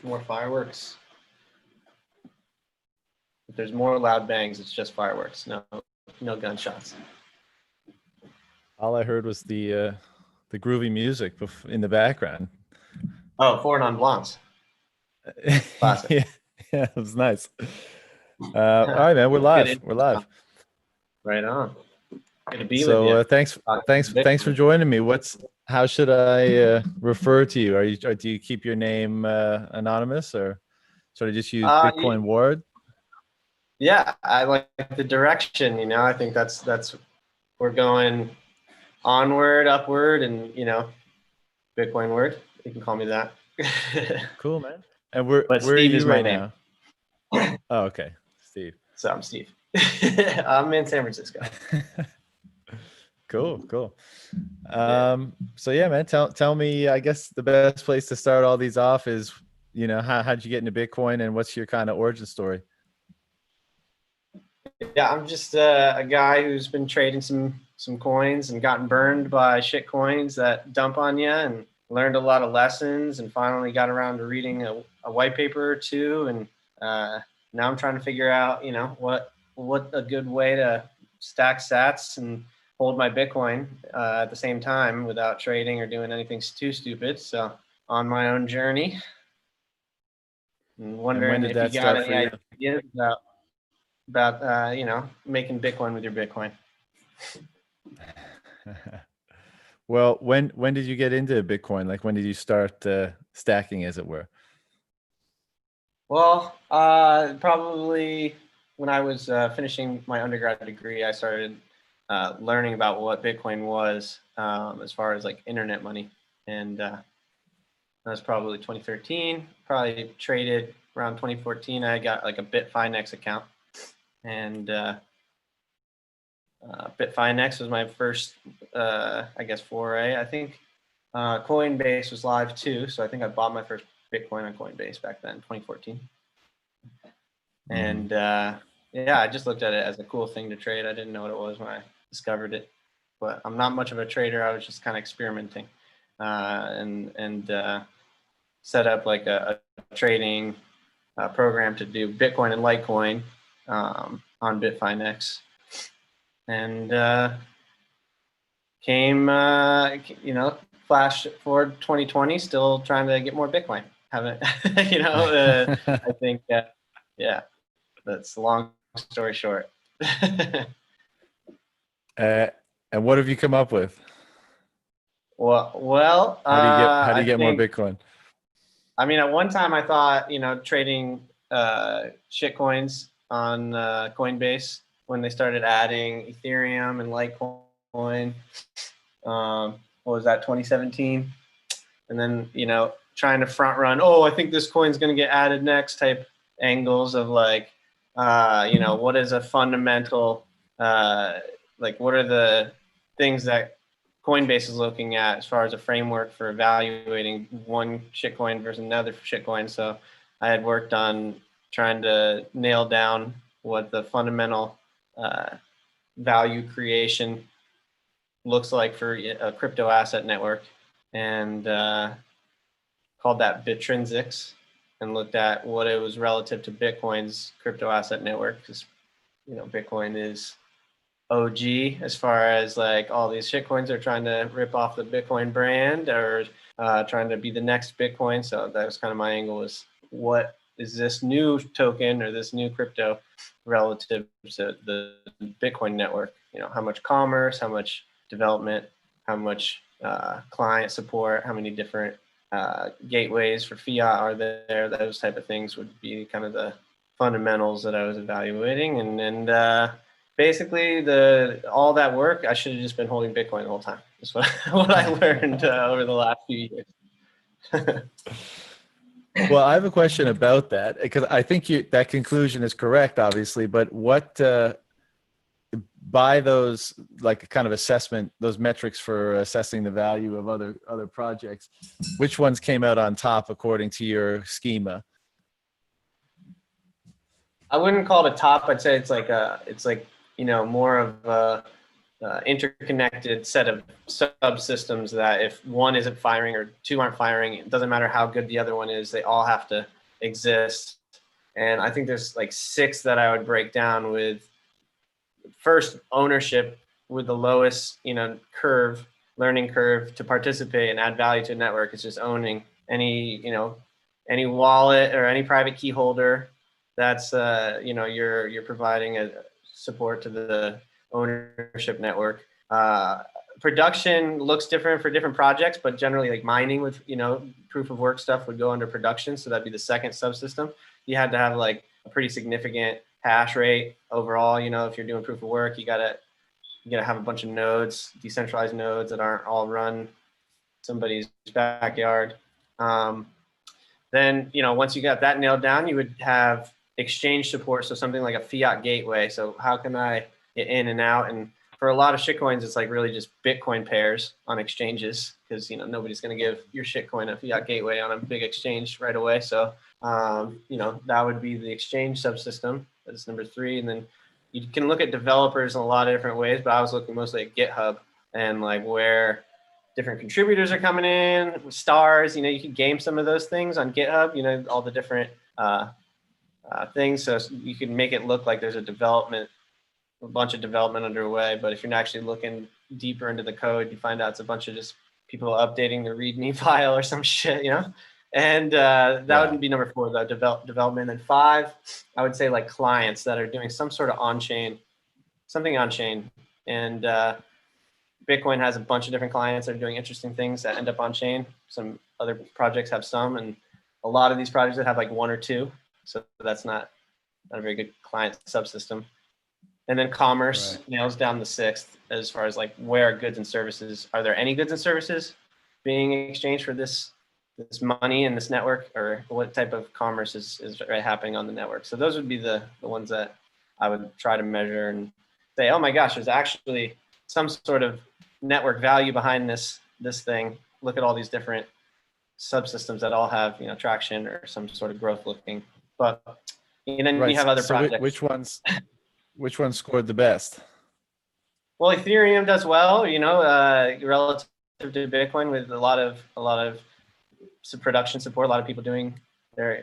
More fireworks. If there's more loud bangs, it's just fireworks. No gunshots. All I heard was the groovy music in the background. Oh, Four Non-Blondes. Classic. Yeah, it was nice. All right, man, we're live. We're live. Right on. Good to be with So you. thanks for joining me. How should I refer to you? Do you keep your name anonymous, or should I just use coinward? Yeah, I like the direction. I think that's we're going onward, upward, and Bitcoin word. You can call me that. Cool, man. And where Steve are you is my right name. now? Oh, okay, Steve. So I'm Steve. I'm in San Francisco. Cool. So yeah, man, tell me, I guess the best place to start all these off is, how'd you get into Bitcoin, and what's your kind of origin story? Yeah, I'm just a guy who's been trading some coins and gotten burned by shit coins that dump on you, and learned a lot of lessons, and finally got around to reading a white paper or two, and now I'm trying to figure out, what a good way to stack sats and hold my Bitcoin at the same time without trading or doing anything too stupid. So on my own journey, and wondering if you got any ideas about making Bitcoin with your Bitcoin. Well, when did you get into Bitcoin? Like, when did you start stacking, as it were? Well, probably when I was finishing my undergrad degree, I started learning about what Bitcoin was, as far as like internet money. And that was probably 2013, probably traded around 2014. I got like a Bitfinex account, and Bitfinex was my first, I guess, foray. I think Coinbase was live too, so I think I bought my first Bitcoin on Coinbase back then, 2014. And yeah, I just looked at it as a cool thing to trade. I didn't know what it was when I discovered it, but I'm not much of a trader. I was just kind of experimenting, and set up like a trading program to do Bitcoin and Litecoin on Bitfinex. And flash forward 2020, still trying to get more Bitcoin. Haven't, I think, yeah, that's a long story short. And what have you come up with? Well, how do you get more Bitcoin? I mean, at one time I thought, trading shit coins on Coinbase, when they started adding Ethereum and Litecoin, what was that, 2017? And then, trying to front run, I think this coin's going to get added next type angles of like, what is a fundamental, like what are the things that Coinbase is looking at as far as a framework for evaluating one shitcoin versus another shitcoin. So I had worked on trying to nail down what the fundamental value creation looks like for a crypto asset network, and called that Bitrinsics, and looked at what it was relative to Bitcoin's crypto asset network, because Bitcoin is OG as far as like all these shitcoins are trying to rip off the Bitcoin brand, or trying to be the next Bitcoin. So that was kind of my angle, was what is this new token or this new crypto relative to the Bitcoin network? How much commerce, how much development, how much client support, how many different gateways for fiat are there? Those type of things would be kind of the fundamentals that I was evaluating. And basically all that work, I should have just been holding Bitcoin the whole time. That's what I learned over the last few years. Well, I have a question about that, because I think that conclusion is correct, obviously, but what by those, like, kind of assessment, those metrics for assessing the value of other projects, which ones came out on top according to your schema? I wouldn't call it a top. I'd say it's like more of interconnected set of subsystems that if one isn't firing or two aren't firing, it doesn't matter how good the other one is, they all have to exist. And I think there's like 6 that I would break down with. First, ownership with the lowest, learning curve to participate and add value to a network is just owning any wallet or any private key holder. That's you're providing a support to the ownership network. Production looks different for different projects, but generally like mining with proof of work stuff would go under production, so that'd be the second subsystem. You had to have like a pretty significant hash rate overall. If you're doing proof of work, you gotta have a bunch of nodes, decentralized nodes that aren't all run somebody's backyard. Then once you got that nailed down, you would have exchange support, so something like a fiat gateway. So how can I get in and out? And for a lot of shitcoins, it's like really just Bitcoin pairs on exchanges, because nobody's going to give your shitcoin a fiat gateway on a big exchange right away. So that would be the exchange subsystem. That's number 3. And then you can look at developers in a lot of different ways, but I was looking mostly at GitHub and like where different contributors are coming in, stars. You can game some of those things on GitHub. All the different things, so you can make it look like there's a bunch of development underway. But if you're actually looking deeper into the code, you find out it's a bunch of just people updating the README file or some shit, And that would be number 4, though, development. And 5, I would say like clients that are doing some sort of something on-chain. And Bitcoin has a bunch of different clients that are doing interesting things that end up on-chain. Some other projects have some, and a lot of these projects that have like 1 or 2. So that's not a very good client subsystem. And then commerce nails down the 6th as far as like where goods and services, are there any goods and services being exchanged for this money in this network, or what type of commerce is happening on the network? So those would be the ones that I would try to measure and say, oh my gosh, there's actually some sort of network value behind this thing. Look at all these different subsystems that all have traction or some sort of growth looking. But then you have other projects. Which one scored the best? Well, Ethereum does well, relative to Bitcoin, with a lot of production support. A lot of people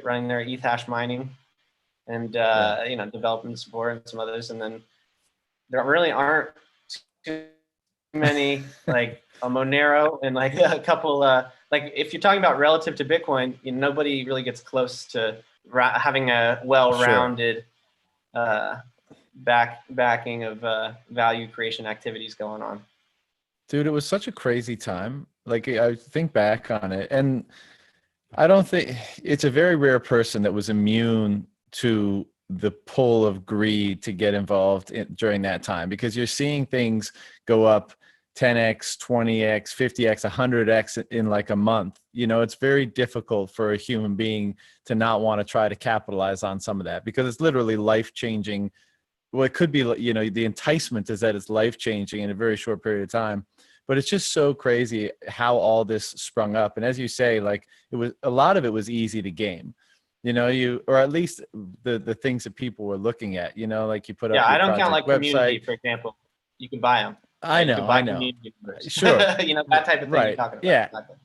running their ETH hash mining, and development support, and some others. And then there really aren't too many like a Monero and like a couple. Like if you're talking about relative to Bitcoin, nobody really gets close to having a well-rounded backing of value creation activities going on. Dude, it was such a crazy time. Like I think back on it, and I don't think it's a very rare person that was immune to the pull of greed to get involved during that time, because you're seeing things go up 10x, 20x, 50x, 100x in like a month. It's very difficult for a human being to not want to try to capitalize on some of that, because it's literally life-changing. Well, it could be, the enticement is that it's life-changing in a very short period of time. But it's just so crazy how all this sprung up. And as you say, like a lot of it was easy to game, or at least the things that people were looking at, like you put up. Yeah, I don't count like website. Community, for example. You can buy them. I know. Sure. That type of thing right. you're talking about. Yeah. Exactly.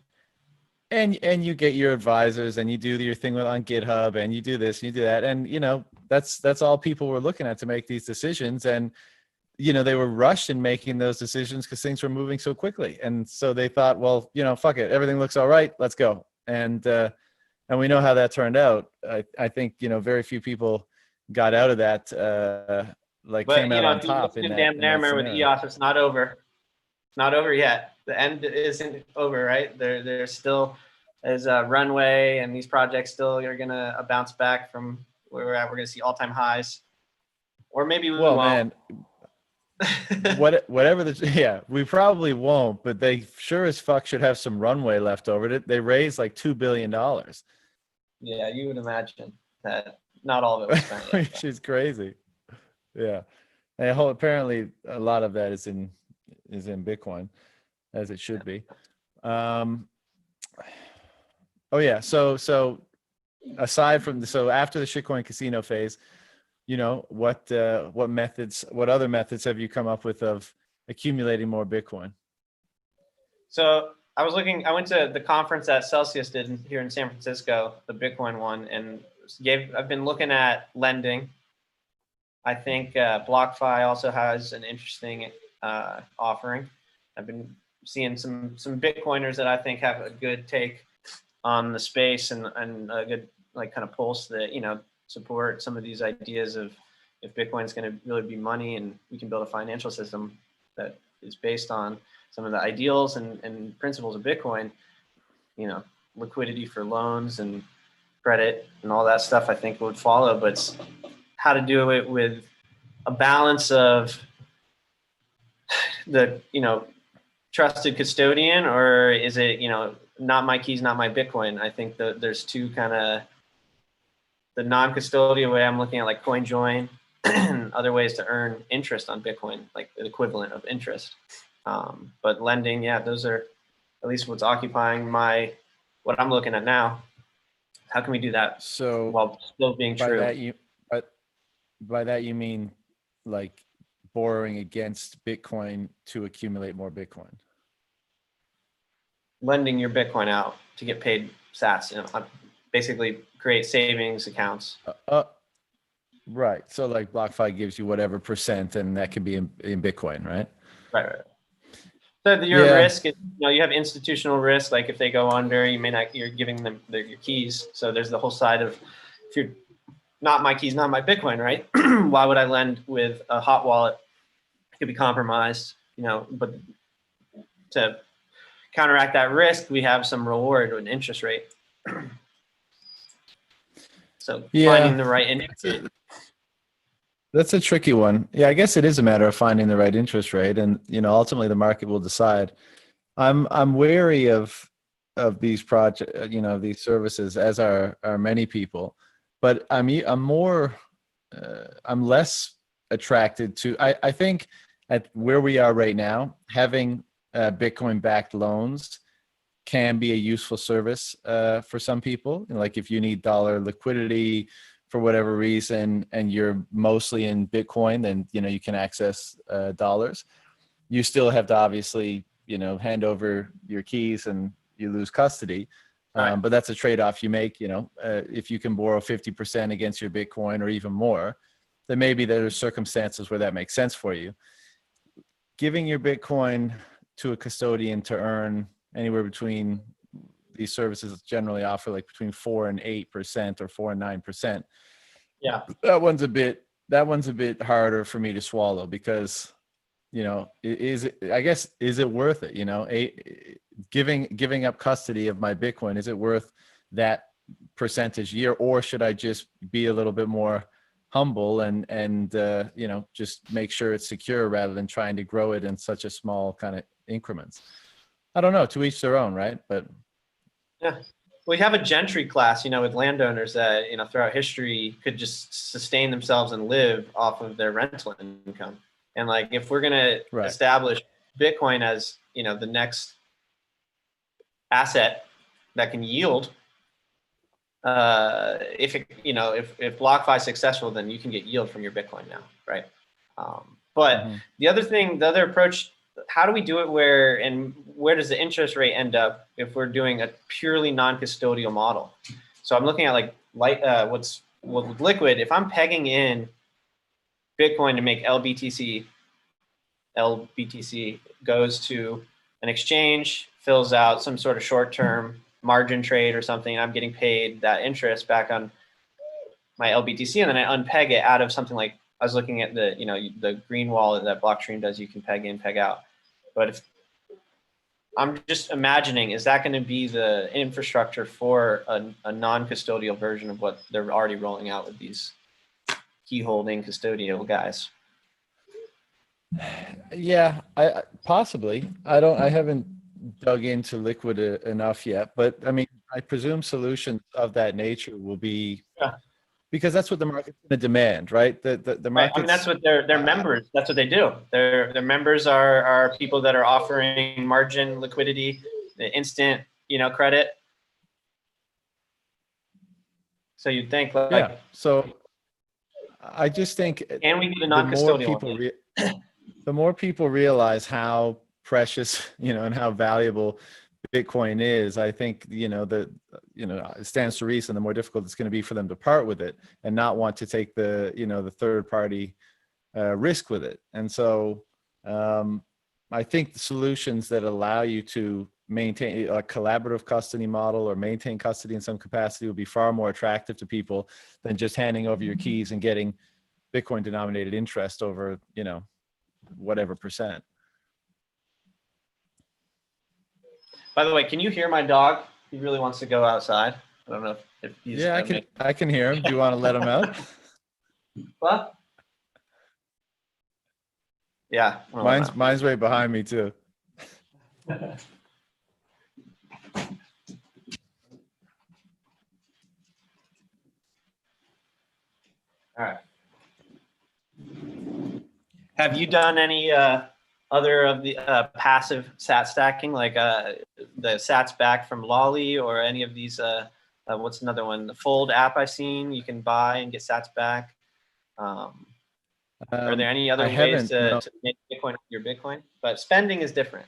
And you get your advisors, and you do your thing on GitHub, and you do this, and you do that. And, that's all people were looking at to make these decisions. And, they were rushed in making those decisions because things were moving so quickly. And so they thought, well, fuck it. Everything looks all right. Let's go. And we know how that turned out. I think, very few people got out of that, came out on top. But, remember with EOS, it's not over. It's not over yet. The end isn't over, right? There's still is a runway, and these projects still are going to bounce back from where we're at. We're going to see all-time highs. Or maybe we won't. Man. We probably won't, but they sure as fuck should have some runway left over. They raised like $2 billion. Yeah, you would imagine that not all of it was spent yet. Which is crazy. Yeah, and apparently a lot of that is in Bitcoin, as it should be. So aside from after the shitcoin casino phase, what other methods have you come up with of accumulating more Bitcoin? So I went to the conference that Celsius did here in San Francisco, the Bitcoin one, and I've been looking at lending. I think BlockFi also has an interesting offering. I've been seeing some Bitcoiners that I think have a good take on the space and a good like kind of pulse that, you know, support some of these ideas of if Bitcoin is going to really be money and we can build a financial system that is based on some of the ideals and principles of Bitcoin, you know, liquidity for loans and credit and all that stuff I think would follow, but how to do it with a balance of the, you know, trusted custodian, or is it, you know, not my keys, not my Bitcoin? I think that there's two kind of, the non-custodial way I'm looking at like CoinJoin and other ways to earn interest on Bitcoin, like the equivalent of interest. But lending, yeah, those are at least what's occupying what I'm looking at now. How can we do that So while still being true? By that you mean like borrowing against Bitcoin to accumulate more Bitcoin? Lending your Bitcoin out to get paid sats, you know, basically create savings accounts. Right. So like BlockFi gives you whatever percent, and that could be in Bitcoin, right? Right. So your risk is, you know, you have institutional risk. Like if they go under, you're giving them your keys. So there's the whole side of, if you're not my keys, not my Bitcoin, right? Why would I lend with a hot wallet? It could be compromised, you know, but to counteract that risk, we have some reward with interest rate. So finding the right interest rate. That's a tricky one. Yeah, I guess it is a matter of finding the right interest rate, and you know, ultimately the market will decide. I'm wary of these projects, you know, these services, as are many people, but I'm less attracted to. I think at where we are right now, having Bitcoin-backed loans can be a useful service for some people. Like if you need dollar liquidity for whatever reason, and you're mostly in Bitcoin, then, you know, you can access dollars. You still have to obviously, you know, hand over your keys and you lose custody. Right. But that's a trade-off you make, you know, if you can borrow 50% against your Bitcoin or even more, then maybe there's circumstances where that makes sense for you. Giving your Bitcoin to a custodian to earn anywhere between, these services generally offer like between 4 and 8% or 4 and 9%. Yeah. That one's a bit harder for me to swallow, because, you know, is it worth it? You know, giving up custody of my Bitcoin, is it worth that percentage year, or should I just be a little bit more humble and you know, just make sure it's secure rather than trying to grow it in such a small kind of increments? I don't know, to each their own, right? But yeah, we have a gentry class, you know, with landowners that, you know, throughout history could just sustain themselves and live off of their rental income. And like, if we're going to establish Bitcoin as, you know, the next asset that can yield, if BlockFi is successful, then you can get yield from your Bitcoin now, right? But the other approach, how do we do it where does the interest rate end up if we're doing a purely non-custodial model? So I'm looking at like with Liquid, if I'm pegging in Bitcoin to make LBTC goes to an exchange, fills out some sort of short-term margin trade or something, and I'm getting paid that interest back on my LBTC, and then I unpeg it out of something like, I was looking at the green wallet that Blockstream does, you can peg in, peg out. But if I'm just imagining, is that going to be the infrastructure for a non-custodial version of what they're already rolling out with these key holding custodial guys? Yeah, I possibly. I haven't dug into Liquid enough yet, but I mean, I presume solutions of that nature will be, because that's what the market's going to demand, right? The market. Right. I mean, that's what their members. That's what they do. Their members are people that are offering margin liquidity, the instant, you know, credit. So you'd think like, yeah. So I just think, and we need a non-custodial. the more people realize how precious, and how valuable Bitcoin is, I think, it stands to reason the more difficult it's going to be for them to part with it and not want to take the third party risk with it. And so I think the solutions that allow you to maintain a collaborative custody model or maintain custody in some capacity would be far more attractive to people than just handing over your keys and getting Bitcoin denominated interest over, whatever percent. By the way, can you hear my dog? He really wants to go outside. I don't know if he's. Yeah, I can hear him. Do you want to let him out? What? Yeah. Mine's right behind me too. All right. Have you done any other of the passive sat stacking, like the sats back from Lolly, or any of these? What's another one? The Fold app I've seen you can buy and get sats back. Are there any other ways to make Bitcoin your Bitcoin? But spending is different.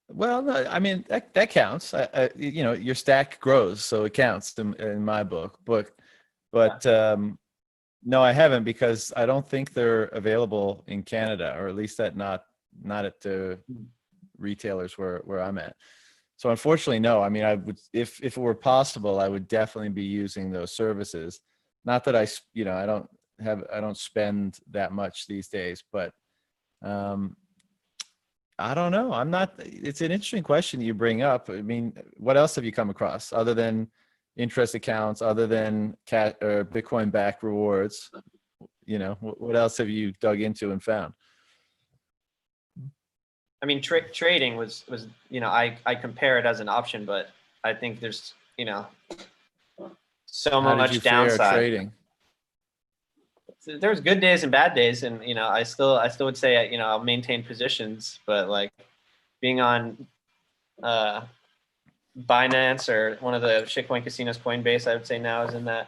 Well, no, I mean, that counts. Your stack grows, so it counts in my book. But no, I haven't, because I don't think they're available in Canada, or at least not at the retailers where I'm at. So unfortunately, no. I mean, I would, if it were possible, I would definitely be using those services. Not that I don't spend that much these days, but I don't know. It's an interesting question you bring up. I mean, what else have you come across other than interest accounts, other than or Bitcoin backed rewards? What else have you dug into and found? I mean, trading was I compare it as an option, but I think there's so much downside. Trading? There's good days and bad days, and I still would say I'll maintain positions, but like being on Binance or one of the shitcoin casinos, Coinbase, I would say now is in that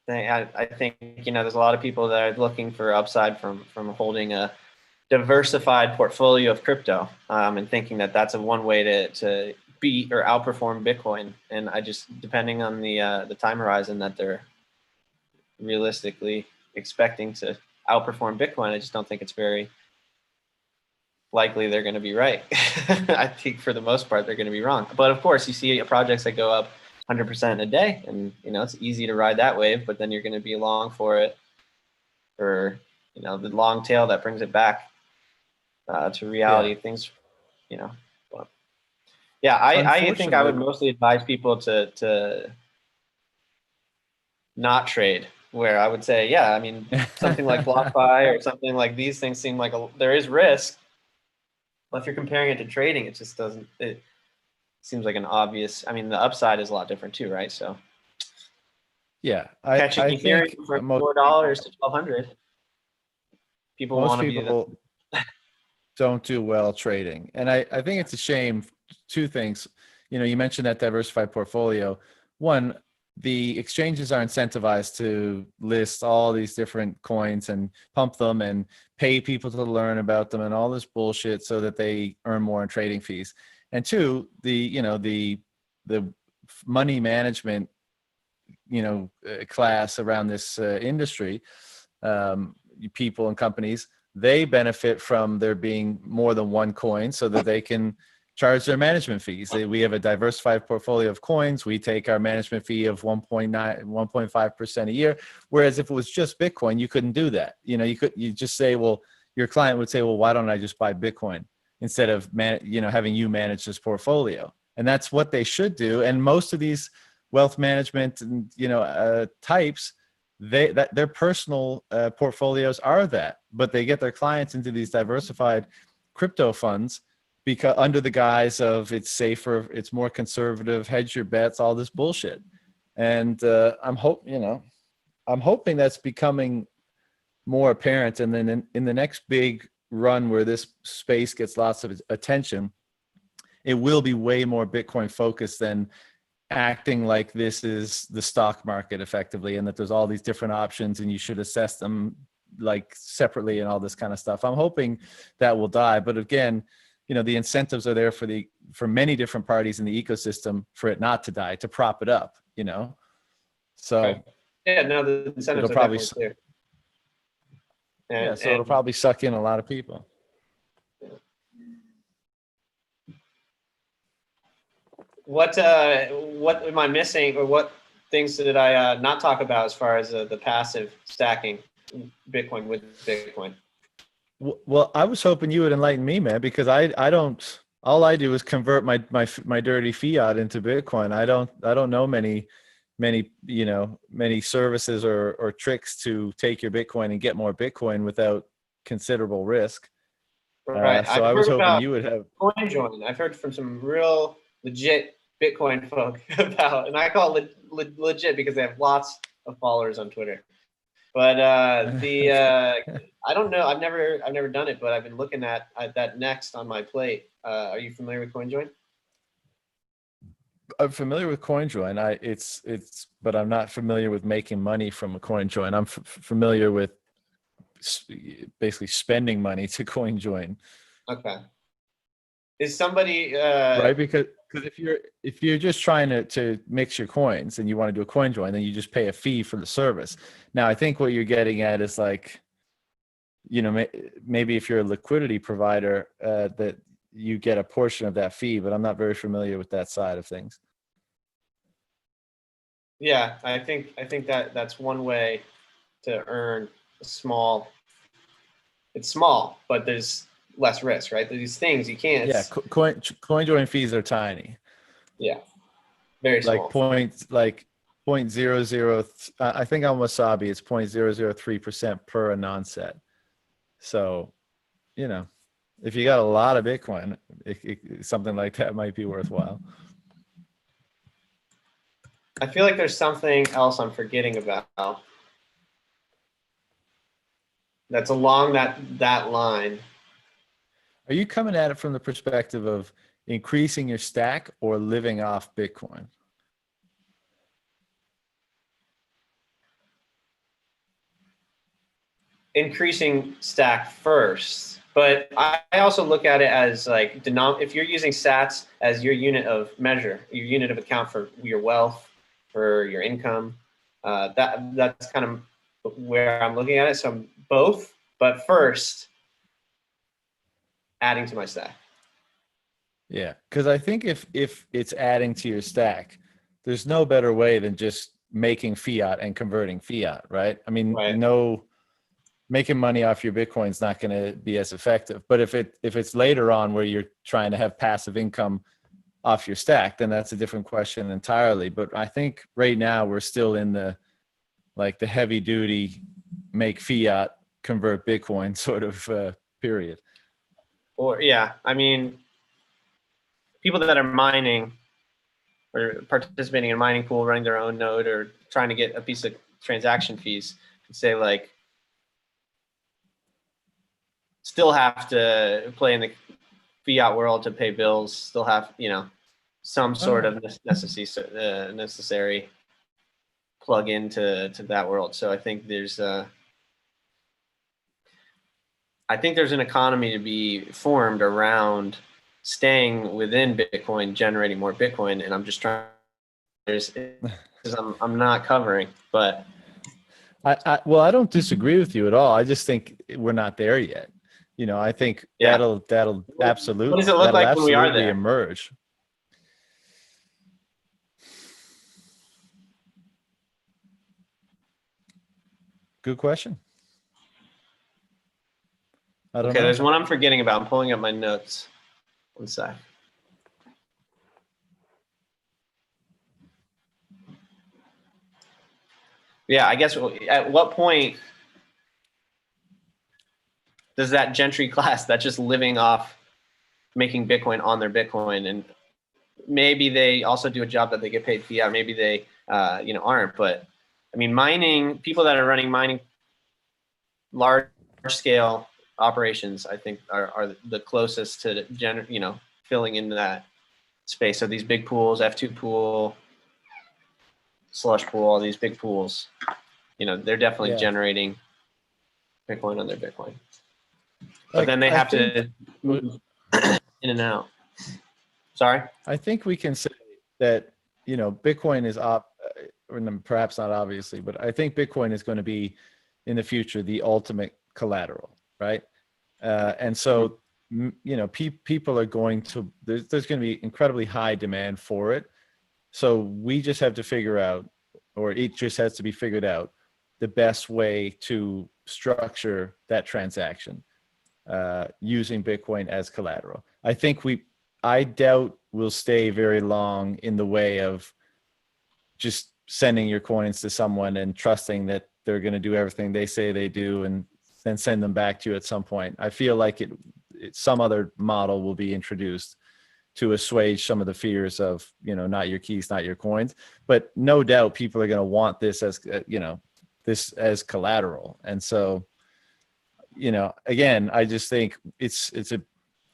thing. I think there's a lot of people that are looking for upside from holding a diversified portfolio of crypto, and thinking that that's one way to beat or outperform Bitcoin. And I just, depending on the time horizon that they're realistically expecting to outperform Bitcoin, I just don't think it's very likely they're going to be right. I think for the most part, they're going to be wrong. But of course, you see projects that go up 100% in a day, and it's easy to ride that wave, but then you're going to be long for it, or the long tail that brings it back to reality. Yeah. Things, but yeah, I think I would mostly advise people to not trade, where I would say, yeah, I mean, something like BlockFi or something like these things seem like there is risk. But if you're comparing it to trading, it just doesn't, it seems like an obvious, I mean, the upside is a lot different too, right? So yeah, catching Ethereum for $4 to $1,200. People want to be don't do well trading. And I think it's a shame. Two things, you mentioned that diversified portfolio. One, the exchanges are incentivized to list all these different coins and pump them and pay people to learn about them and all this bullshit so that they earn more in trading fees. And two, the money management, class around this industry, people and companies, they benefit from there being more than one coin so that they can charge their management fees. We have a diversified portfolio of coins. We take our management fee of 1.5% a year. Whereas if it was just Bitcoin, you couldn't do that. You just say, well, your client would say, well, why don't I just buy Bitcoin instead of having you manage this portfolio? And that's what they should do. And most of these wealth management and types, their personal portfolios are that, but they get their clients into these diversified crypto funds because under the guise of it's safer, it's more conservative, hedge your bets, all this bullshit. And I'm hoping that's becoming more apparent. And then in the next big run where this space gets lots of attention, it will be way more Bitcoin focused than acting like this is the stock market effectively, and that there's all these different options and you should assess them, like separately and all this kind of stuff. I'm hoping that will die. But again, the incentives are there for many different parties in the ecosystem for it not to die, to prop it up, So right. Yeah, no, the incentives it'll are probably, definitely clear. And, so it'll probably suck in a lot of people. What am I missing, or what things did I not talk about as far as the passive stacking Bitcoin with Bitcoin? Well, I was hoping you would enlighten me, man, because I don't. All I do is convert my dirty fiat into Bitcoin. I don't know many services or tricks to take your Bitcoin and get more Bitcoin without considerable risk. Right. So I've I was heard hoping about you would have. CoinJoin. I've heard from some real legit Bitcoin folk about, and I call it legit because they have lots of followers on Twitter. But I don't know. I've never done it, but I've been looking at that next on my plate. Are you familiar with CoinJoin? I'm familiar with CoinJoin. But I'm not familiar with making money from a CoinJoin. I'm familiar with basically spending money to CoinJoin. Okay. Is somebody right? Because if you're just trying to mix your coins and you want to do a CoinJoin, then you just pay a fee for the service. Now, I think what you're getting at is like, maybe if you're a liquidity provider, that you get a portion of that fee, but I'm not very familiar with that side of things. Yeah, I think that's one way to earn a small. It's small, but there's less risk, right? These things you can't. Yeah, CoinJoin fees are tiny. Yeah, very small. Like 0.00. I think on Wasabi it's 0.003% per a non-set. So, if you got a lot of Bitcoin, something like that might be worthwhile. I feel like there's something else I'm forgetting about that's along that line. Are you coming at it from the perspective of increasing your stack or living off Bitcoin? Increasing stack first, but I also look at it as like if you're using sats as your unit of measure, your unit of account for your wealth, for your income, that's kind of where I'm looking at it. So both, but first adding to my stack. Yeah, because I think if it's adding to your stack, there's no better way than just making fiat and converting fiat, right? I mean, Right. Making money off your Bitcoin is not going to be as effective. But if it's later on where you're trying to have passive income off your stack, then that's a different question entirely. But I think right now we're still in the heavy duty make fiat, convert Bitcoin sort of period. Or yeah, I mean, people that are mining or participating in a mining pool, running their own node, or trying to get a piece of transaction fees, could say like, still have to play in the fiat world to pay bills, still have, some sort of necessary plug into that world. So I think there's an economy to be formed around staying within Bitcoin, generating more Bitcoin. And I'm just trying, I'm not covering, but. Well, I don't disagree with you at all. I just think we're not there yet. I think that'll absolutely. What does it look like when we are there? Emerge. Good question. I don't know. There's one I'm forgetting about. I'm pulling up my notes. One sec. Yeah, I guess at what point does that gentry class that's just living off making Bitcoin on their Bitcoin, and maybe they also do a job that they get paid fiat, maybe they aren't, but I mean, people that are running mining large scale operations, I think are the closest to filling into that space. So these big pools, F2 pool, slush pool, all these big pools, they're definitely generating Bitcoin on their Bitcoin. But then they have to move in and out. Sorry? I think we can say that, you know, Bitcoin is or perhaps not obviously, but I think Bitcoin is going to be in the future the ultimate collateral, right? And so, you know, people are going to, there's going to be incredibly high demand for it. So we just have to figure out, or it just has to be figured out, the best way to structure that transaction using Bitcoin as collateral. I doubt we'll stay very long in the way of just sending your coins to someone and trusting that they're going to do everything they say they do and then send them back to you at some point. I feel like some other model will be introduced to assuage some of the fears of, you know, not your keys, not your coins. But no doubt people are going to want this as, you know, this as collateral. And so, you know, again, I just think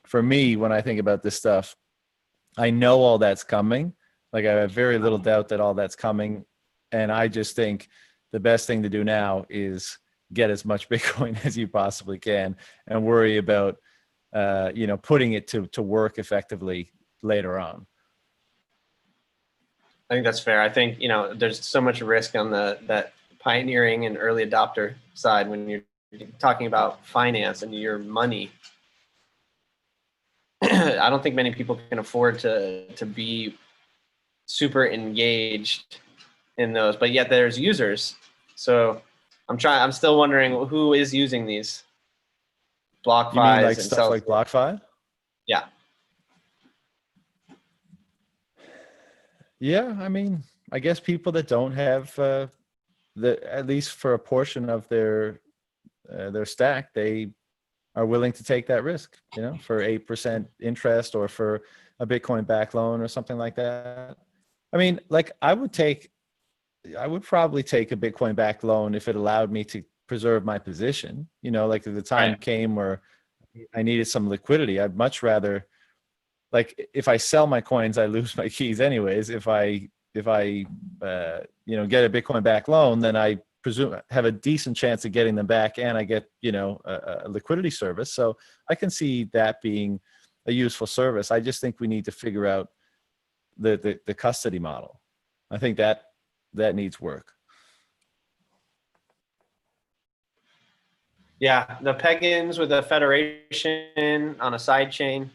for me, when I think about this stuff, I know all that's coming. Like I have very little doubt that all that's coming. And I just think the best thing to do now is get as much Bitcoin as you possibly can and worry about, you know, putting it to work effectively later on. I think that's fair. I think, you know, there's so much risk on that pioneering and early adopter side when you're talking about finance and your money. I don't think many people can afford to be super engaged in those, but yet there's users. So I'm still wondering who is using these BlockFis. You mean like stuff like BlockFi? Yeah. Yeah, I mean, I guess people that don't have at least for a portion of their stack, they are willing to take that risk, you know, for 8% interest or for a Bitcoin back loan or something like that. I mean, like I would probably take a Bitcoin back loan if it allowed me to preserve my position, you know, like if the time came where I needed some liquidity. I'd much rather, like if I sell my coins, I lose my keys anyways. If I you know, get a Bitcoin back loan, then I presume have a decent chance of getting them back, and I get, you know, a liquidity service. So I can see that being a useful service. I just think we need to figure out the custody model. I think that needs work. Yeah, the peg-ins with a federation on a side chain.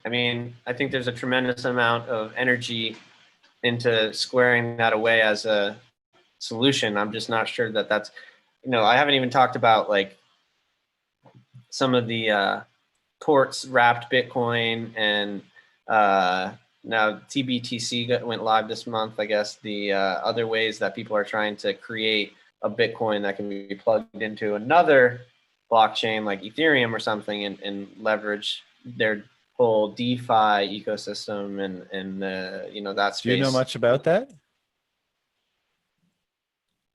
I mean, I think there's a tremendous amount of energy into squaring that away as a solution. I'm just not sure that that's, you know, I haven't even talked about like some of the ports wrapped Bitcoin and now TBTC went live this month. I guess the other ways that people are trying to create a Bitcoin that can be plugged into another blockchain like Ethereum or something and leverage their whole DeFi ecosystem and you know, that space. Do you know much about that?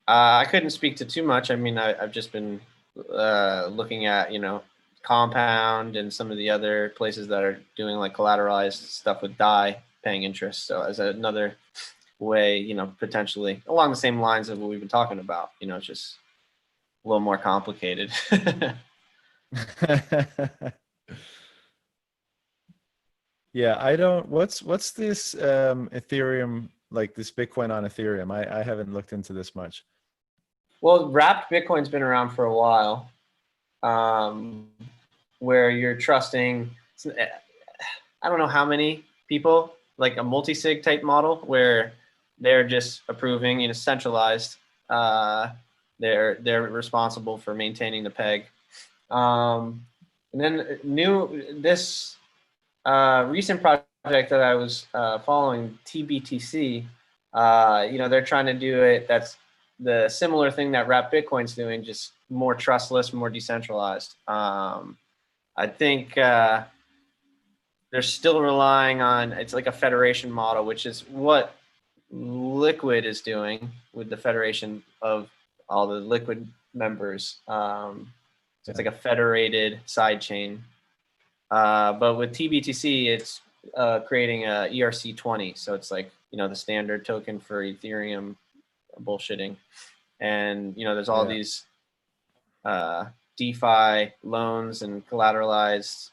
I couldn't speak to too much. I mean, I've just been looking at, you know, Compound and some of the other places that are doing like collateralized stuff with DAI paying interest. So as another way, you know, potentially along the same lines of what we've been talking about, you know, it's just a little more complicated. Yeah, I don't, what's this Ethereum, like this Bitcoin on Ethereum? I haven't looked into this much. Well, wrapped Bitcoin's been around for a while, where you're trusting, I don't know how many people, like a multi-sig type model where they're just approving, you know, centralized. They're responsible for maintaining the peg. And then this recent project that I was following, TBTC, you know, they're trying to do it. That's the similar thing that Wrapped Bitcoin's doing, just more trustless, more decentralized. I think they're still relying on, it's like a federation model, which is what Liquid is doing with the federation of all the Liquid members. So it's like a federated side chain. But with TBTC, it's creating a ERC20. So it's like, you know, the standard token for Ethereum bullshitting. And, you know, there's all these DeFi loans and collateralized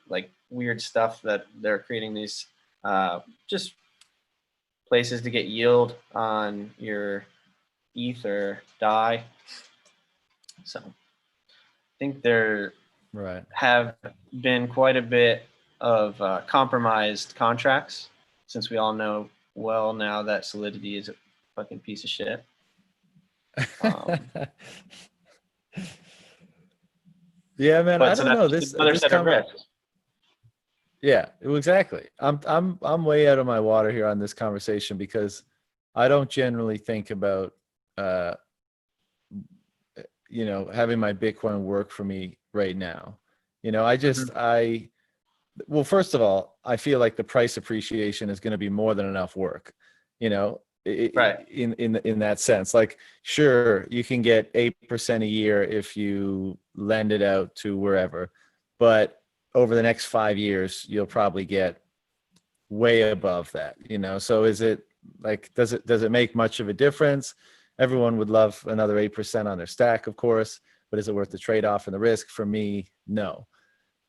like weird stuff that they're creating these just places to get yield on your ETH or DAI. So I think there Right. have been quite a bit of compromised contracts, since we all know well now that Solidity is a fucking piece of shit. Yeah, man. I So don't know that's another set of risks. Yeah, exactly. I'm way out of my water here on this conversation because I don't generally think about having my Bitcoin work for me right now. Well, first of all, I feel like the price appreciation is going to be more than enough work, Right. in that sense. Like, sure, you can get 8% a year if you lend it out to wherever, but over the next 5 years, you'll probably get way above that, So is it like, does it make much of a difference? Everyone would love another 8% on their stack, of course, but is it worth the trade-off and the risk? For me, no.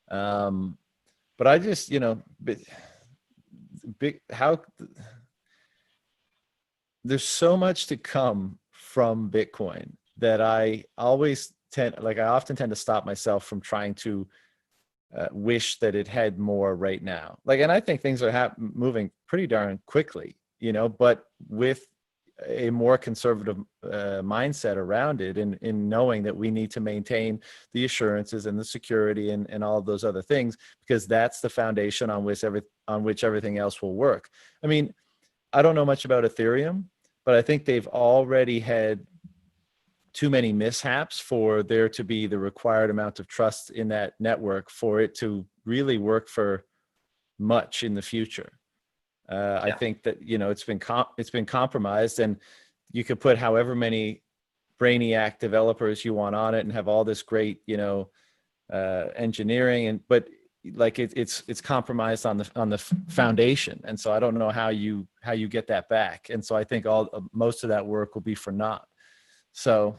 But I just, there's so much to come from Bitcoin that I often tend to stop myself from trying to wish that it had more right now. And I think things are moving pretty darn quickly, but with a more conservative mindset around it, and in knowing that we need to maintain the assurances and the security and all of those other things, because that's the foundation on which everything else will work. I mean, I don't know much about Ethereum, but I think they've already had too many mishaps for there to be the required amount of trust in that network for it to really work for much in the future. I think that it's been compromised, and you could put however many brainiac developers you want on it and have all this great engineering, but like it's compromised on the foundation, and so I don't know how you get that back, and so I think most of that work will be for naught. So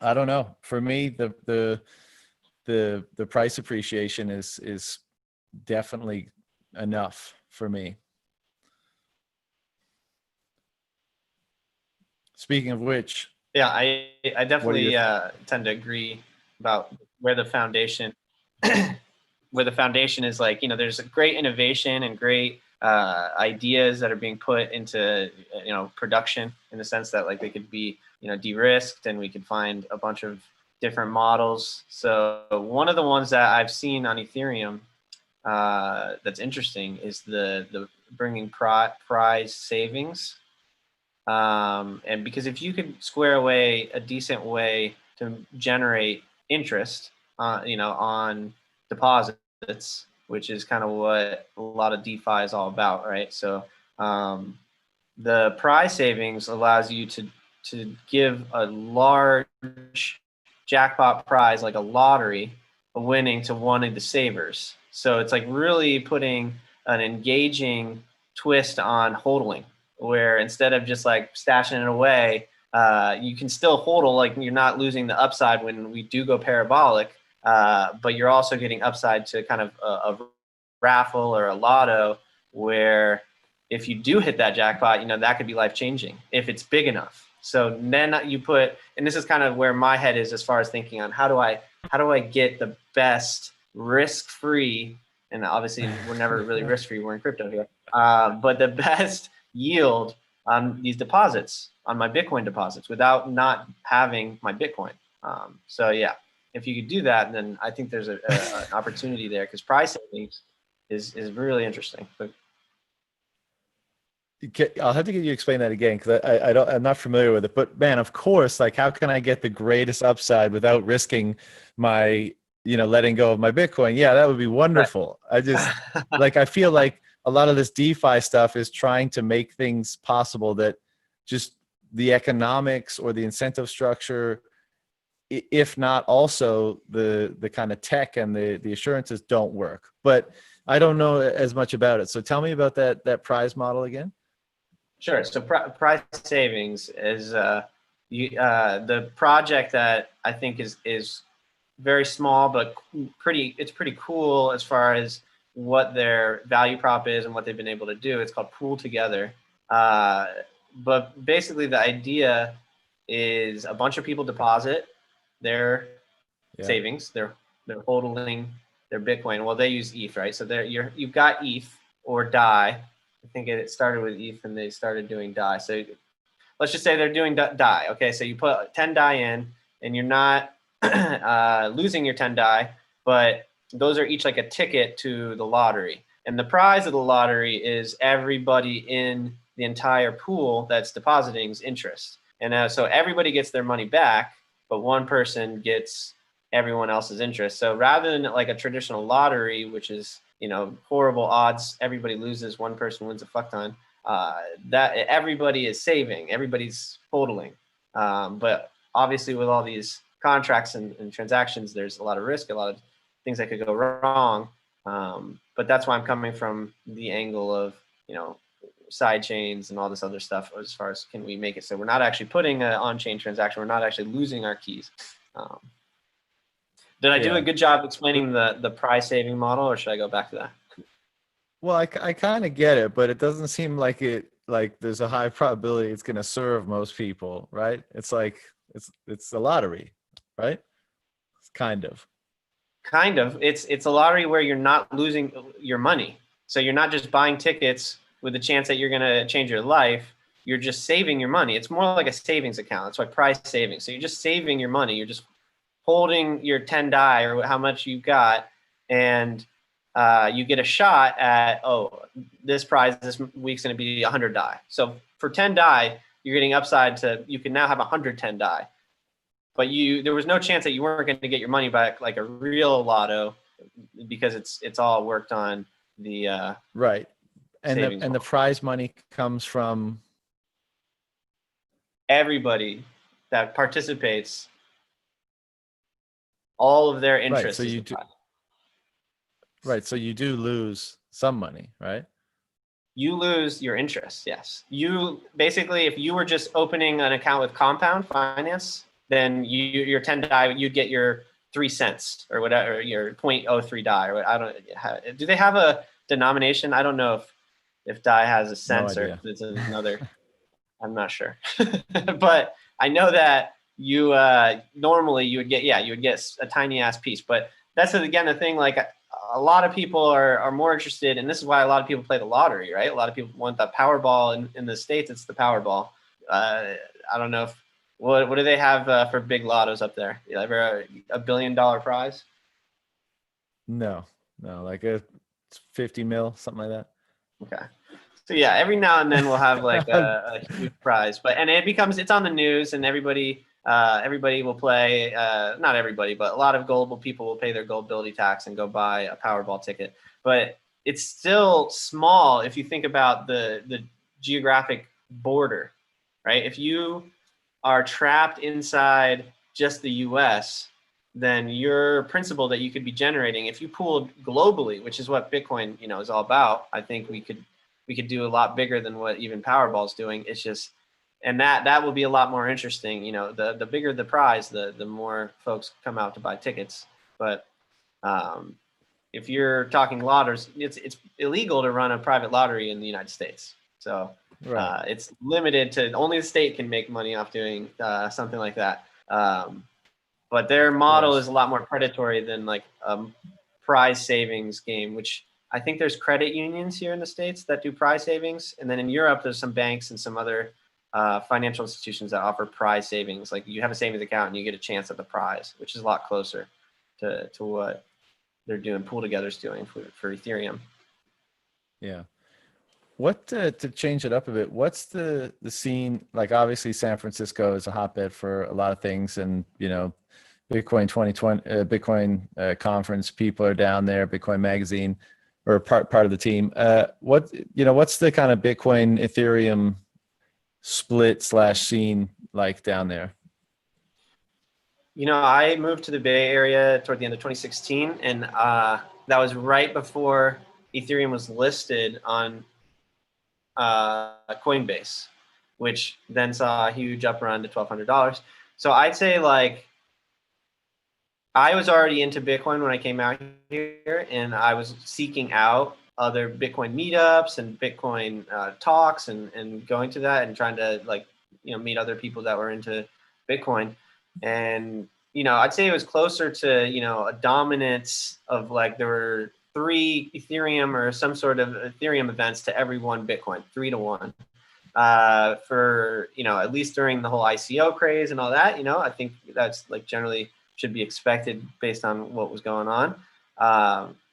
I don't know. For me, the price appreciation is definitely enough for me. Speaking of which, yeah, I definitely tend to agree about where the foundation is. Like, there's a great innovation and great ideas that are being put into production, in the sense that like they could be de-risked, and we could find a bunch of different models. So one of the ones that I've seen on Ethereum that's interesting is the bringing prize savings. And because if you could square away a decent way to generate interest, on deposits, which is kind of what a lot of DeFi is all about, right? So the prize savings allows you to give a large jackpot prize, like a lottery, of winning to one of the savers. So it's like really putting an engaging twist on hodling, where instead of just like stashing it away, you can still hodl, like you're not losing the upside when we do go parabolic, but you're also getting upside to kind of a raffle or a lotto, where if you do hit that jackpot, that could be life-changing if it's big enough. So then you put, and this is kind of where my head is as far as thinking on how do I get the best risk-free, and obviously we're never really risk-free, we're in crypto here, but the best yield on these deposits, on my Bitcoin deposits, without not having my Bitcoin. So yeah, if you could do that, then I think there's an opportunity there, because price savings is really interesting. But I'll have to get you to explain that again, because I'm not familiar with it. But man, of course, like, how can I get the greatest upside without risking my, letting go of my Bitcoin? Yeah, that would be wonderful. Right. I just I feel like a lot of this DeFi stuff is trying to make things possible that just the economics or the incentive structure, if not also the kind of tech and the assurances, don't work. But I don't know as much about it. So tell me about that prize model again. Sure. So price savings is, The project that I think is very small, but it's pretty cool as far as what their value prop is and what they've been able to do. It's called Pool Together. But basically the idea is a bunch of people deposit their savings, they're holding their Bitcoin. Well, they use ETH, right? So you've got ETH or DAI. I think it started with ETH and they started doing DAI. So let's just say they're doing DAI. Okay, so you put 10 DAI in and you're not losing your 10 DAI, but those are each like a ticket to the lottery. And the prize of the lottery is everybody in the entire pool that's depositing's interest. And so everybody gets their money back, but one person gets everyone else's interest. So rather than like a traditional lottery, which is, horrible odds, everybody loses, one person wins a fuck ton, that everybody is saving, everybody's hodling. But obviously with all these contracts and transactions, there's a lot of risk, a lot of things that could go wrong. But that's why I'm coming from the angle of, side chains and all this other stuff as far as can we make it so we're not actually putting an on-chain transaction, we're not actually losing our keys. Did I do a good job explaining the prize saving model, or should I go back to that? Well, I kind of get it, but it doesn't seem like there's a high probability it's going to serve most people, right? It's like it's a lottery, right? It's kind of. It's a lottery where you're not losing your money. So you're not just buying tickets with the chance that you're going to change your life. You're just saving your money. It's more like a savings account. That's why prize savings. So you're just saving your money. You're just holding your 10 DAI or how much you got, and you get a shot at, this prize this week's going to be 100 DAI. So for 10 DAI, you're getting upside to, you can now have 110 DAI. But there was no chance that you weren't going to get your money back like a real lotto, because it's all worked on the right. And the prize money comes from everybody that participates. All of their interest. Right. So you do lose some money, right? You lose your interest. Yes. You basically, if you were just opening an account with Compound Finance, then your 10 DAI, you'd get your 3 cents or whatever, your 0.03 DAI. Or I don't. Do they have a denomination? I don't know if DAI has a cents or if it's another. I'm not sure, but I know that you normally you would get a tiny ass piece. But that's again the thing, like a lot of people are more interested, and this is why a lot of people play the lottery, right? A lot of people want the Powerball. In the States, it's the Powerball. I don't know if what do they have for big lottos up there? Ever a $1 billion prize? No, like a 50 mil, something like that. Okay. So yeah, every now and then we'll have like a huge prize, and it's on the news, and everybody will play. Not everybody, but a lot of gullible people will pay their gullibility tax and go buy a Powerball ticket. But it's still small if you think about the geographic border, right? If you are trapped inside just the U.S., then your principal that you could be generating, if you pooled globally, which is what Bitcoin is all about, I think we could do a lot bigger than what even Powerball is doing. It's just, and that will be a lot more interesting. The bigger the prize, the more folks come out to buy tickets. But if you're talking lotteries, it's illegal to run a private lottery in the United States. So it's limited to only the state can make money off doing something like that. But their model is a lot more predatory than like a prize savings game, which I think there's credit unions here in the States that do prize savings. And then in Europe, there's some banks and some other financial institutions that offer prize savings. Like you have a savings account and you get a chance at the prize, which is a lot closer to what they're doing, Pool Together's doing for Ethereum. Yeah. What to change it up a bit, what's the scene? Like obviously San Francisco is a hotbed for a lot of things, and Bitcoin 2020 Bitcoin conference, people are down there, Bitcoin magazine, or part of the team. What's the kind of Bitcoin Ethereum split / scene like down there? I moved to the Bay Area toward the end of 2016, and that was right before Ethereum was listed on Coinbase, which then saw a huge up run to $1,200. So I'd say like I was already into Bitcoin when I came out here, and I was seeking out other Bitcoin meetups and Bitcoin talks and going to that and trying to like, meet other people that were into Bitcoin. And, I'd say it was closer to, a dominance of like there were 3 Ethereum or some sort of Ethereum events to every one Bitcoin, 3 to 1. For, at least during the whole ICO craze and all that, I think that's like generally should be expected based on what was going on.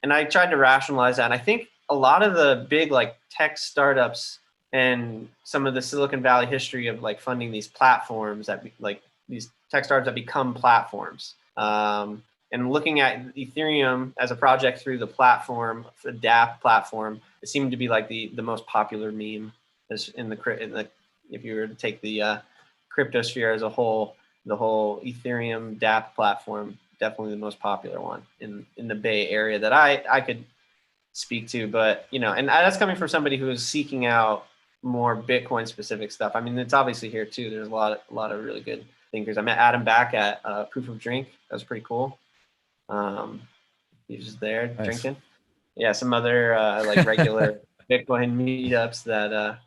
And I tried to rationalize that. And I think a lot of the big like tech startups and some of the Silicon Valley history of like funding these platforms that like these tech startups that become platforms. And looking at Ethereum as a project through the platform, the DApp platform, it seemed to be like the most popular meme in the if you were to take the cryptosphere as a whole, the whole Ethereum DApp platform, definitely the most popular one in the Bay Area that I could speak to. But, and that's coming from somebody who is seeking out more Bitcoin specific stuff. I mean, it's obviously here too. There's a lot of really good thinkers. I met Adam back at Proof of Drink. That was pretty cool. He was just there drinking. Yeah, some other like regular Bitcoin meetups that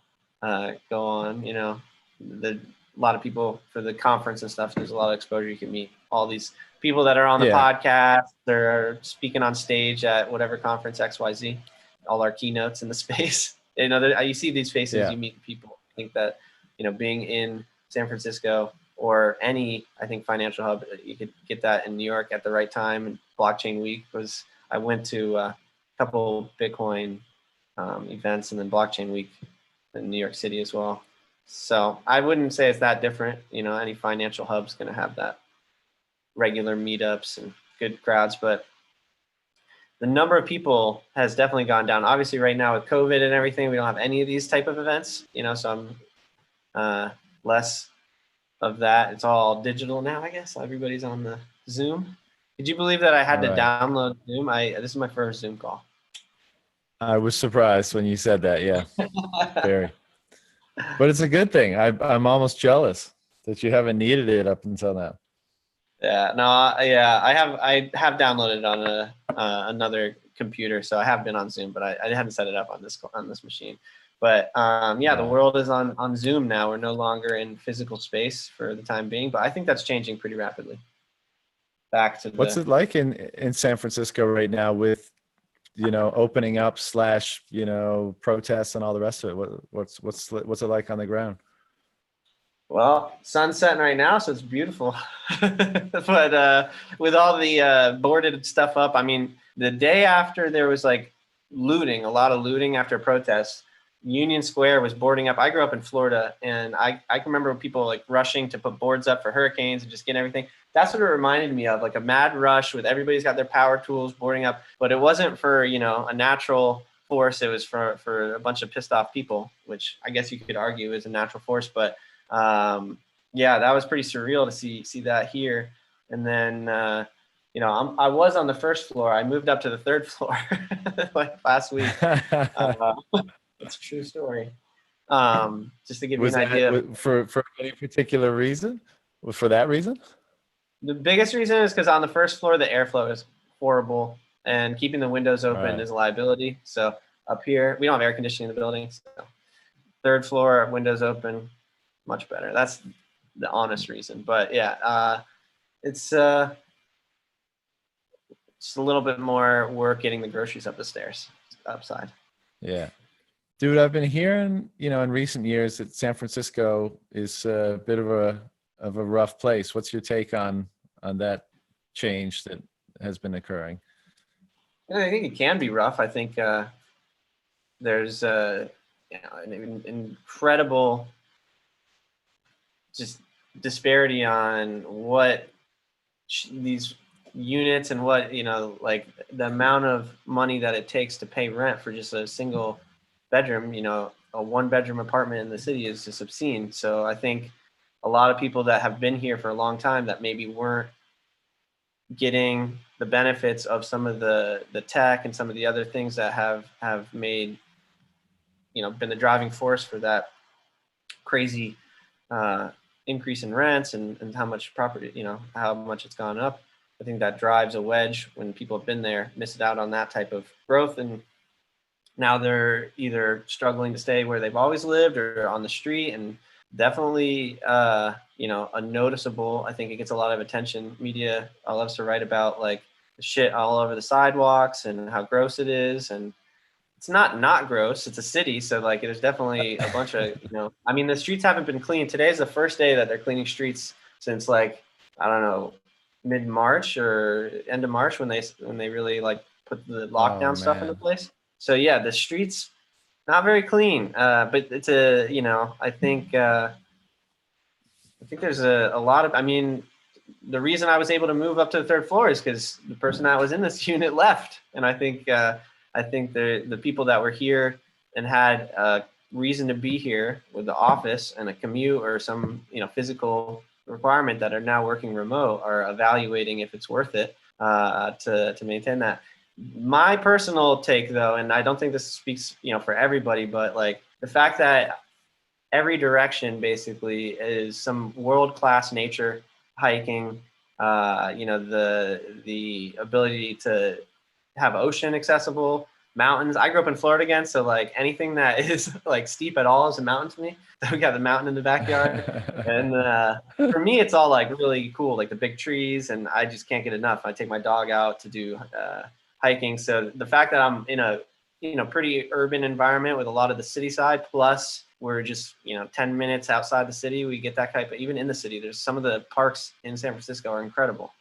go on. A lot of people for the conference and stuff. There's a lot of exposure. You can meet all these people that are on the podcast. They're speaking on stage at whatever conference XYZ. All our keynotes in the space. You see these faces. You meet people. I think that being in San Francisco or any, I think, financial hub, you could get that in New York at the right time. And Blockchain Week I went to a couple Bitcoin events and then Blockchain Week in New York City as well. So I wouldn't say it's that different. Any financial hub's going to have that regular meetups and good crowds, but the number of people has definitely gone down. Obviously right now with COVID and everything, we don't have any of these type of events, so I'm less of that. It's all digital now, I guess. Everybody's on the Zoom. Did you believe that I had to download Zoom? This is my first Zoom call. I was surprised when you said that. Yeah, very. But it's a good thing. I'm almost jealous that you haven't needed it up until now. Yeah, no, yeah, I have downloaded it on another computer, so I have been on Zoom, but I hadn't set it up on this machine. But the world is on Zoom now. We're no longer in physical space for the time being, but I think that's changing pretty rapidly. Back to what's it like in San Francisco right now with opening up / protests and all the rest of it? What's it like on the ground? Well, sun's setting right now, so it's beautiful. But with all the boarded stuff up, I mean, the day after there was like looting, a lot of looting after protests, Union Square was boarding up. I grew up in Florida, and I can remember people like rushing to put boards up for hurricanes and just getting everything. That's what it reminded me of, like a mad rush with everybody's got their power tools boarding up. But it wasn't for, a natural force. It was for a bunch of pissed off people, which I guess you could argue is a natural force. But that was pretty surreal to see that here. And then, I was on the first floor. I moved up to the third floor like last week. It's a true story. Just to give you an idea. For any particular reason? For that reason? The biggest reason is because on the first floor, the airflow is horrible and keeping the windows open is a liability. So up here, we don't have air conditioning in the building. So third floor, windows open, much better. That's the honest reason. But yeah, it's just a little bit more work getting the groceries up the stairs, upside. Yeah. Dude, I've been hearing, in recent years that San Francisco is a bit of a rough place. What's your take on that change that has been occurring? I think it can be rough. I think there's an incredible just disparity on what these units and what, like the amount of money that it takes to pay rent for just a single bedroom, a 1-bedroom apartment in the city is just obscene. So I think a lot of people that have been here for a long time that maybe weren't getting the benefits of some of the tech and some of the other things that have made, been the driving force for that crazy increase in rents and how much property, how much it's gone up. I think that drives a wedge when people have been there, missed out on that type of growth, and now they're either struggling to stay where they've always lived or on the street. And definitely, a noticeable, I think it gets a lot of attention. Media loves to write about like the shit all over the sidewalks and how gross it is. And it's not gross. It's a city. So like, there's definitely a bunch of, I mean, the streets haven't been cleaned. Today's the first day that they're cleaning streets since like, I don't know, mid-March or end of March when they really like put the lockdown stuff into place. So yeah, the streets not very clean, but it's I think there's a lot of, I mean, the reason I was able to move up to the third floor is because the person that was in this unit left. And I think the people that were here and had a reason to be here with the office and a commute or some, physical requirement that are now working remote are evaluating if it's worth it to maintain that. My personal take though, and I don't think this speaks, for everybody, but like the fact that every direction basically is some world-class nature, hiking, the ability to have ocean accessible, mountains. I grew up in Florida again, so like anything that is like steep at all is a mountain to me. So we got the mountain in the backyard. And for me, it's all like really cool, like the big trees, and I just can't get enough. I take my dog out to do hiking. So the fact that I'm in a pretty urban environment with a lot of the city side, plus we're just 10 minutes outside the city, we get that type of, even in the city, there's some of the parks in San Francisco are incredible.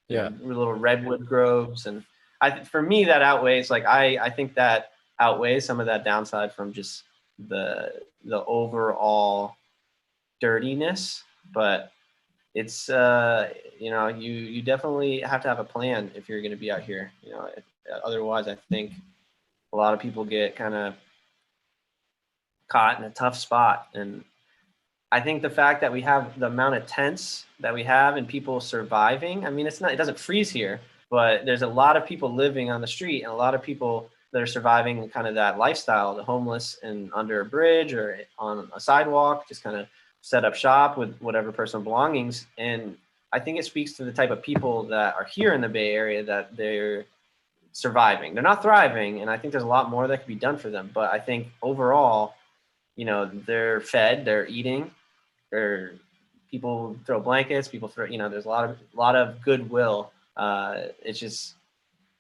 Little redwood groves, and for me that outweighs, like I think that outweighs some of that downside from just the overall dirtiness. But it's you definitely have to have a plan if you're going to be out here. Otherwise, I think a lot of people get kind of caught in a tough spot. And I think the fact that we have the amount of tents that we have and people surviving, I mean, it doesn't freeze here, but there's a lot of people living on the street and a lot of people that are surviving kind of that lifestyle, the homeless and under a bridge or on a sidewalk, just kind of set up shop with whatever personal belongings. And I think it speaks to the type of people that are here in the Bay Area, that they're surviving. They're not thriving, and I think there's a lot more that could be done for them. But I think overall, they're fed, they're eating, people throw blankets, people throw, there's a lot of goodwill. It's just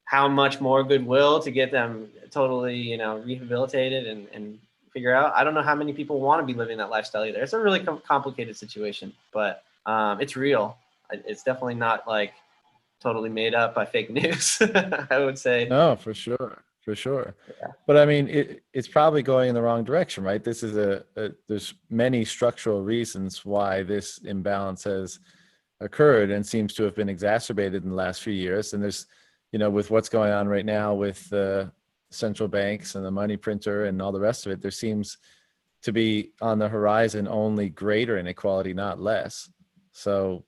how much more goodwill to get them totally, rehabilitated and figure out. I don't know how many people want to be living that lifestyle either. It's a really complicated situation, but it's real. It's definitely not like totally made up by fake news. I would say. No, for sure. Yeah. But I mean, it's probably going in the wrong direction, right? This is there's many structural reasons why this imbalance has occurred and seems to have been exacerbated in the last few years. And there's, with what's going on right now with the central banks and the money printer and all the rest of it, there seems to be on the horizon only greater inequality, not less. So,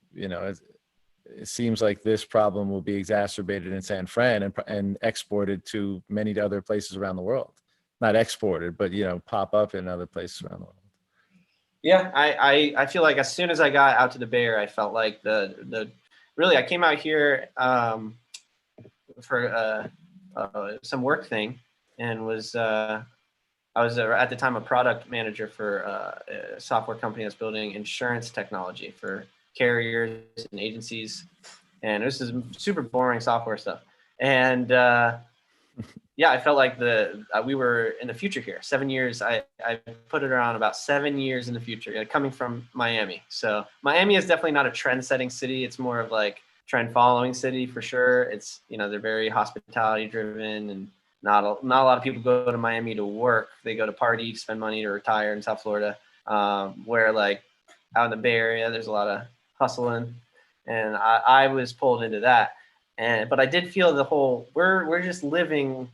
it seems like this problem will be exacerbated in San Fran and exported to many other places around the world. Not exported, but pop up in other places around the world. Yeah, I feel like as soon as I got out to the Bay Area, I felt like really I came out here for some work thing, and I was at the time a product manager for a software company that's building insurance technology for carriers and agencies, and this is super boring software stuff. And yeah, I felt like we were in the future here. 7 years, I put it around about 7 years in the future, coming from Miami. So Miami is definitely not a trend-setting city. It's more of like trend-following city for sure. It's they're very hospitality-driven, and not a lot of people go to Miami to work. They go to party, spend money to retire in South Florida. Where like out in the Bay Area, there's a lot of hustling, and I was pulled into that. But I did feel the whole we're just living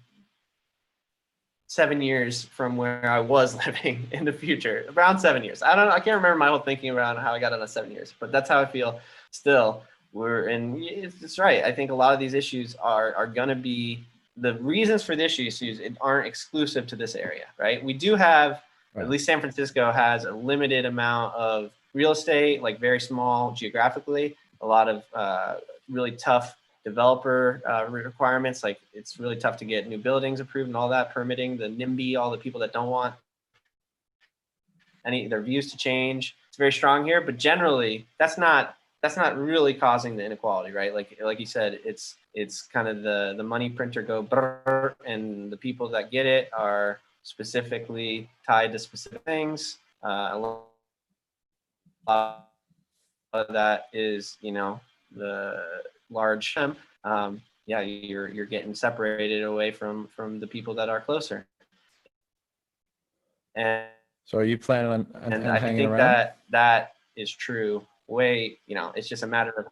7 years from where I was living in the future, around 7 years. I can't remember my whole thinking around how I got on 7 years, but that's how I feel still. It's right. I think a lot of these issues are going to be, the reasons for the issues aren't exclusive to this area, right? We do have At least San Francisco has a limited amount of real estate, like very small geographically, a lot of really tough developer requirements. Like it's really tough to get new buildings approved and all that, permitting, the NIMBY, all the people that don't want their views to change. It's very strong here, but generally that's not really causing the inequality, right? Like you said, it's kind of the money printer go brrr, and the people that get it are specifically tied to specific things. A lot of that is, the large, yeah, you're getting separated away from the people that are closer. And so are you planning on I hanging think around? that is true. It's just a matter of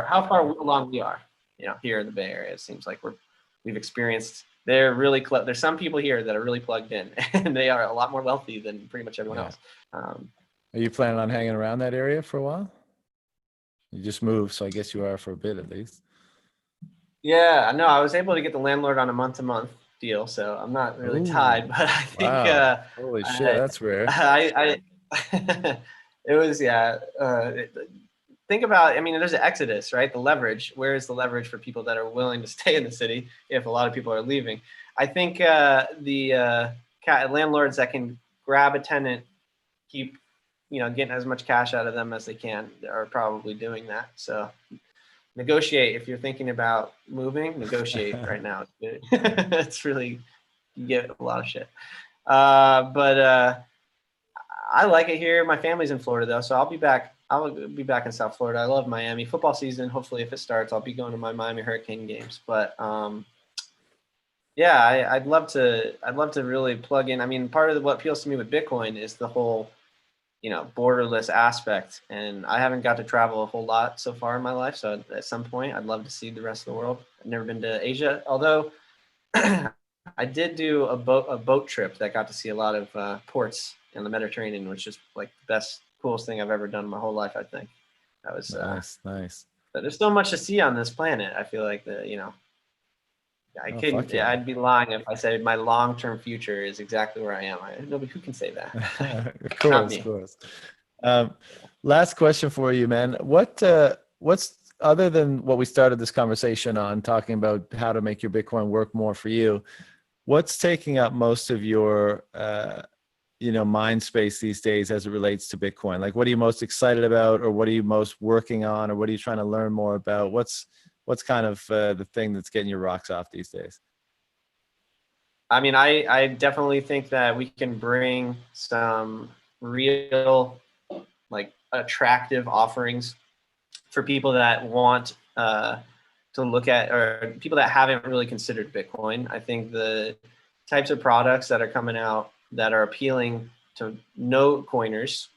how far along we are. Here in the Bay Area, it seems like we've experienced. There's some people here that are really plugged in, and they are a lot more wealthy than pretty much everyone else. Are you planning on hanging around that area for a while? You just moved, so I guess you are for a bit at least. Yeah, no, I was able to get the landlord on a month-to-month deal, so I'm not really tied. But I think, wow. Holy shit, that's rare. It was, yeah. Think about, there's an exodus, right? The leverage. Where is the leverage for people that are willing to stay in the city if a lot of people are leaving? I think the landlords that can grab a tenant, keep, getting as much cash out of them as they can, are probably doing that. So negotiate. If you're thinking about moving, negotiate right now. It's really, you get a lot of shit. But I like it here. My family's in Florida though, so I'll be back in South Florida. I love Miami. Football season, hopefully if it starts, I'll be going to my Miami Hurricane games. But yeah, I'd love to really plug in. Part of what appeals to me with Bitcoin is the whole, borderless aspect. And I haven't got to travel a whole lot so far in my life. So at some point, I'd love to see the rest of the world. I've never been to Asia, although I did do a boat trip that got to see a lot of ports in the Mediterranean, which is like the best, coolest thing I've ever done in my whole life. I think that was nice. But there's so much to see on this planet. I feel like I'd be lying if I said my long-term future is exactly where I am. Nobody who can say that. Of course. Last question for you, man. What's other than what we started this conversation on, talking about how to make your Bitcoin work more for you, what's taking up most of your mind space these days as it relates to Bitcoin? Like, what are you most excited about, or what are you most working on, or what are you trying to learn more about? What's kind of the thing that's getting your rocks off these days? I definitely think that we can bring some real, like, attractive offerings for people that want to look at, or people that haven't really considered Bitcoin. I think the types of products that are coming out that are appealing to no coiners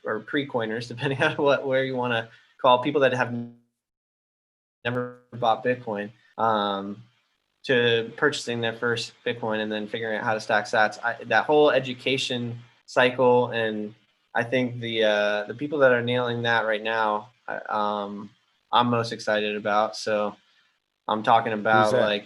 or pre-coiners, depending on where you want to call people that have never bought Bitcoin, to purchasing their first Bitcoin and then figuring out how to stack sats. That whole education cycle, and I think the people that are nailing that right now, I'm most excited about. So I'm talking about, like,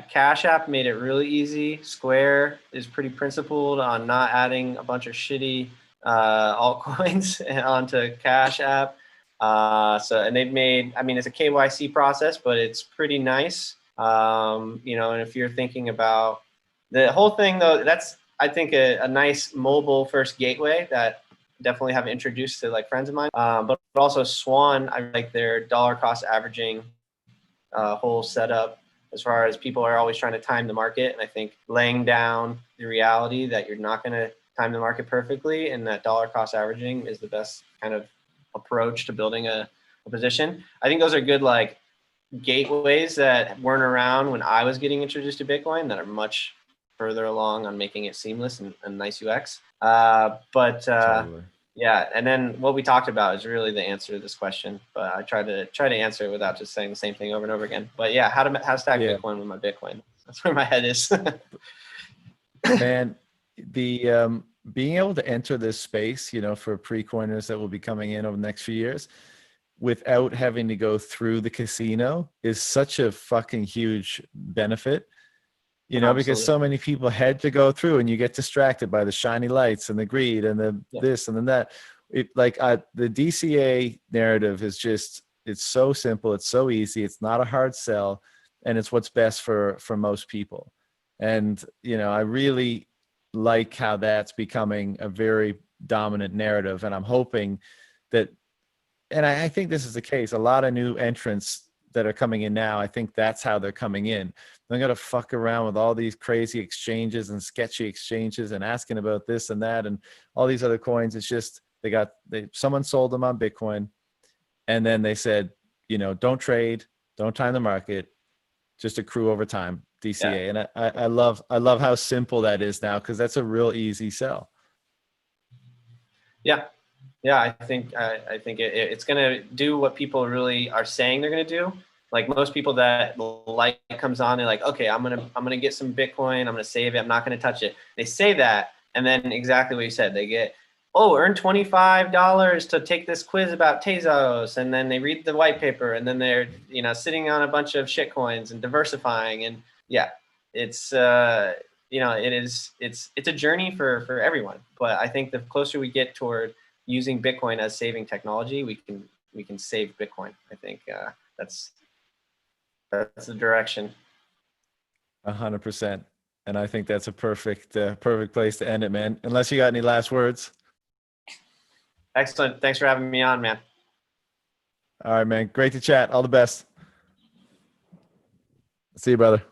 Cash App made it really easy. Square is pretty principled on not adding a bunch of shitty altcoins onto Cash App. And they've made, it's a KYC process, but it's pretty nice. And if you're thinking about the whole thing, though, that's, I think, a nice mobile first gateway that definitely have introduced to, like, friends of mine. But also Swan, I like their dollar cost averaging whole setup, as far as people are always trying to time the market. And I think laying down the reality that you're not going to time the market perfectly, and that dollar cost averaging is the best kind of approach to building a position. I think those are good, like, gateways that weren't around when I was getting introduced to Bitcoin, that are much further along on making it seamless and nice UX. Totally. Yeah, and then what we talked about is really the answer to this question. But I try to answer it without just saying the same thing over and over again. But yeah, how to stack Bitcoin with my Bitcoin. That's where my head is. Man, the being able to enter this space, for pre-coiners that will be coming in over the next few years, without having to go through the casino, is such a fucking huge benefit. You know, because Absolutely. so many people had to go through, and you get distracted by the shiny lights and the greed and the Yeah. this and then that. The DCA narrative is just, it's so simple, it's so easy, it's not a hard sell, and it's what's best for most people. And you know, I really like how that's becoming a very dominant narrative, and I'm hoping that, and I think this is the case, a lot of new entrants that are coming in now, I think that's how they're coming in. They're going to fuck around with all these crazy exchanges and sketchy exchanges and asking about this and that and all these other coins. It's just someone sold them on Bitcoin, and then they said, you know, don't trade, don't time the market, just accrue over time, DCA. Yeah. And I love how simple that is now, because that's a real easy sell. Yeah. Yeah, I think it's going to do what people really are saying they're going to do. Like most people that light comes on, they're like, okay, I'm gonna get some Bitcoin, I'm gonna save it, I'm not gonna touch it. They say that, and then exactly what you said, they get, oh, earn $25 to take this quiz about Tezos, and then they read the white paper, and then they're sitting on a bunch of shit coins and diversifying, and yeah, it's it's a journey for everyone. But I think the closer we get toward using Bitcoin as saving technology, we can save Bitcoin. I think that's the direction. 100%. And I think that's a perfect place to end it, man. Unless you got any last words. Excellent. Thanks for having me on, man. All right, man. Great to chat. All the best. See you, brother.